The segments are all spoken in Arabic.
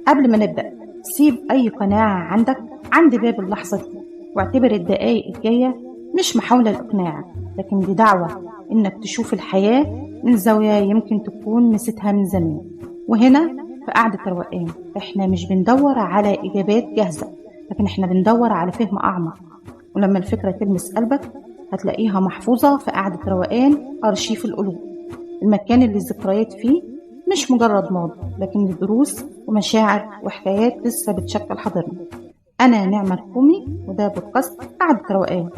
قبل ما نبدأ، سيب أي قناعة عندك عند باب اللحظة دي، واعتبر الدقايق الجاية مش محاولة للإقناع، لكن دي دعوة إنك تشوف الحياة من زاوية يمكن تكون نسيتها من زمان. وهنا في قعدة الروقان إحنا مش بندور على إجابات جاهزة، لكن إحنا بندور على فهم أعمق. ولما الفكرة تلمس قلبك هتلاقيها محفوظة في قعدة روقان، أرشيف القلوب، المكان اللي الذكريات فيه مش مجرد ماضي، لكن دروس ومشاعر وحكايات لسه بتشكل حاضرنا. أنا نعمة الكومي، وده بودكاست قعدة روقان.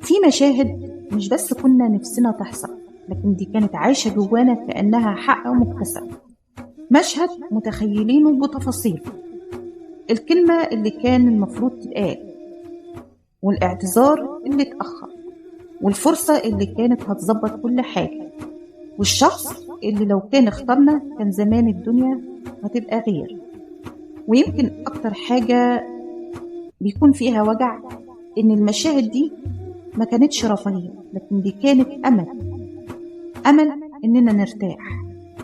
في مشاهد مش بس كنا نفسنا تحصل، لكن دي كانت عايشة جوانا كأنها حق مكتسب. مشهد متخيلينه بتفاصيل، الكلمة اللي كان المفروض تتقال، والاعتذار اللي اتأخر، والفرصة اللي كانت هتظبط كل حاجة، والشخص اللي لو كان اخترنا كان زمان الدنيا هتبقى غير. ويمكن أكتر حاجة بيكون فيها وجع إن المشاهد دي ما كانتش رفاهية، لكن دي كانت أمل إننا نرتاح،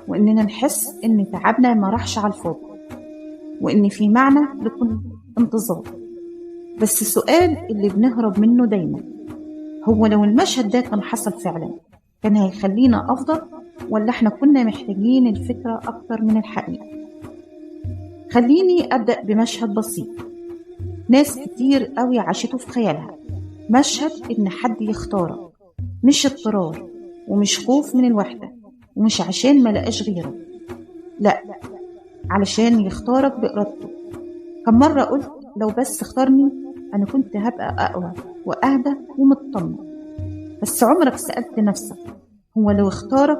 وإننا نحس إن تعبنا ما راحش على الفاضي، وإن في معنى لكل انتظار. بس السؤال اللي بنهرب منه دايما هو لو المشهد ده كان حصل فعلا، كان هيخلينا أفضل، ولا احنا كنا محتاجين الفكرة أكتر من الحقيقة؟ خليني أبدأ بمشهد بسيط ناس كتير قوي عاشته في خيالها. مشهد إن حد يختارك، مش اضطرار، ومش خوف من الوحدة، ومش عشان ما لقاش غيرك، لا، علشان يختارك بإرادته. كم مرة قلت لو بس اختارني أنا كنت هبقى أقوى وأهدى ومطمن. بس عمرك سألت نفسك هو لو اختارك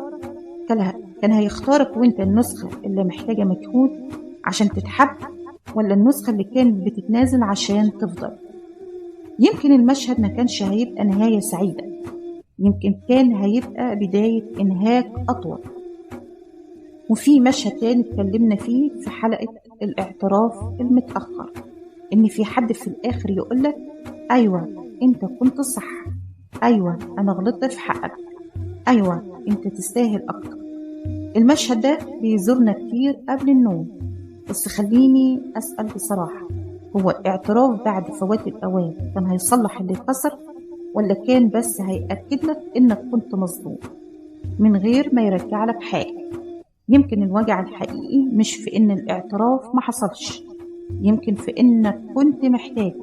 كان هيختارك وانت النسخة اللي محتاجة مجهود عشان تتحب، ولا النسخة اللي كانت بتتنازل عشان تفضل؟ يمكن المشهد ما كانش هيبقى نهاية سعيدة، يمكن كان هيبقى بداية إنهاك أطول. وفي مشهد تاني اتكلمنا فيه في حلقة الاعتراف المتأخر، إن في حد في الآخر يقولك أيوة أنت كنت صح، أيوة أنا غلطت في حقك، أيوة أنت تستاهل أكتر. المشهد ده بيزورنا كتير قبل النوم. بس خليني أسأل بصراحة، هو الاعتراف بعد فوات الأوان كان هيصلح اللي اتكسر، ولا كان بس هيأكد لك إنك كنت مظلوم من غير ما يرجع لك حاجة؟ يمكن الوجع الحقيقي مش في إن الاعتراف ما حصلش، يمكن في إنك كنت محتاج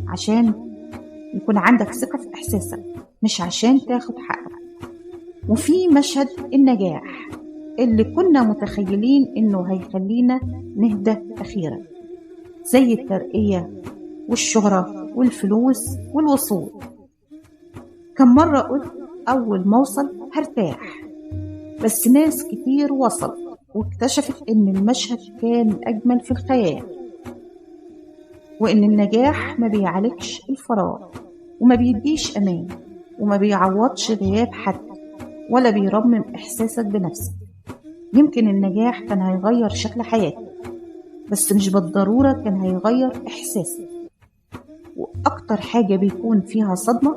عشان يكون عندك ثقة في إحساسك، مش عشان تاخد حقك. وفي مشهد النجاح اللي كنا متخيلين إنه هيخلينا نهدى أخيرا، زي الترقية والشهرة والفلوس والوصول. كم مرة قلت أول ما أوصل هرتاح، بس ناس كتير وصل واكتشفت إن المشهد كان أجمل في الخيال، وإن النجاح ما بيعالجش الفراغ، وما بيديش أمان، وما بيعوضش غياب حد، ولا بيرمم إحساسك بنفسك. يمكن النجاح كان هيغير شكل حياتك، بس مش بالضرورة كان هيغير إحساسك. وأكتر حاجة بيكون فيها صدمة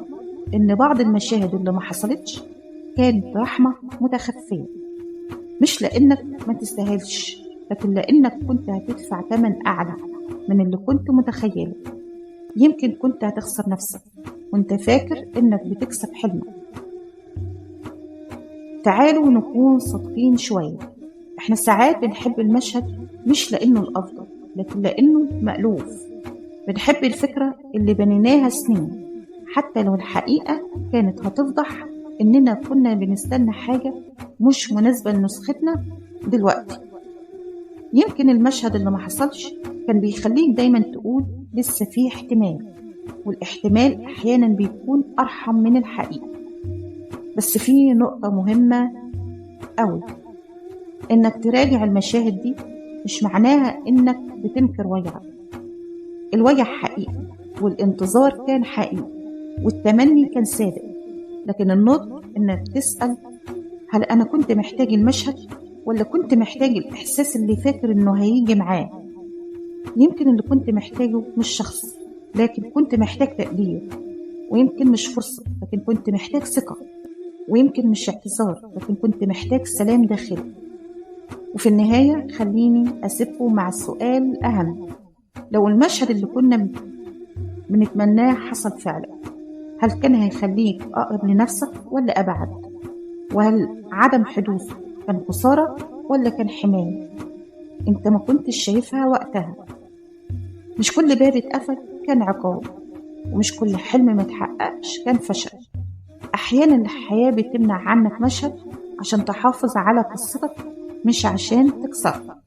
إن بعض المشاهد اللي ما حصلتش كانت رحمة متخفية، مش لأنك ما تستاهلش، لكن لأنك كنت هتدفع ثمن أعلى من اللي كنت متخيله. يمكن كنت هتخسر نفسك وانت فاكر إنك بتكسب حلمك. تعالوا نكون صادقين شوية، احنا ساعات بنحب المشهد مش لأنه الأفضل، لكن لأنه مألوف. بنحب الفكرة اللي بنيناها سنين، حتى لو الحقيقة كانت هتفضح إننا كنا بنستنى حاجة مش مناسبة لنسختنا دلوقتي. يمكن المشهد اللي ما حصلش كان بيخليك دايما تقول لسه فيه احتمال، والاحتمال أحيانا بيكون أرحم من الحقيقة. بس في نقطة مهمة أوي، إنك تراجع المشاهد دي مش معناها إنك بتنكر وجعك. الوجع حقيقي، والانتظار كان حقيقي، والتمني كان صادق، لكن النضج إنك تسأل هل أنا كنت محتاج المشهد، ولا كنت محتاج الإحساس اللي فاكر إنه هيجي معاه؟ يمكن اللي كنت محتاجه مش شخص، لكن كنت محتاج تقدير، ويمكن مش فرصة، لكن كنت محتاج ثقة. ويمكن مش اعتذار، لكن كنت محتاج سلام داخلي. وفي النهاية خليني أسيبكم مع السؤال الأهم: لو المشهد اللي كنا بنتمناه حصل فعلا، هل كان هيخليك أقرب لنفسك ولا أبعد؟ وهل عدم حدوثه كان خسارة ولا كان حماية انت ما كنتش شايفها وقتها؟ مش كل باب اتقفل كان عقاب، ومش كل حلم ما اتحققش كان فشل. أحيانا الحياة بتمنع عنك مشهد عشان تحافظ على قصتك، مش عشان تكسرها.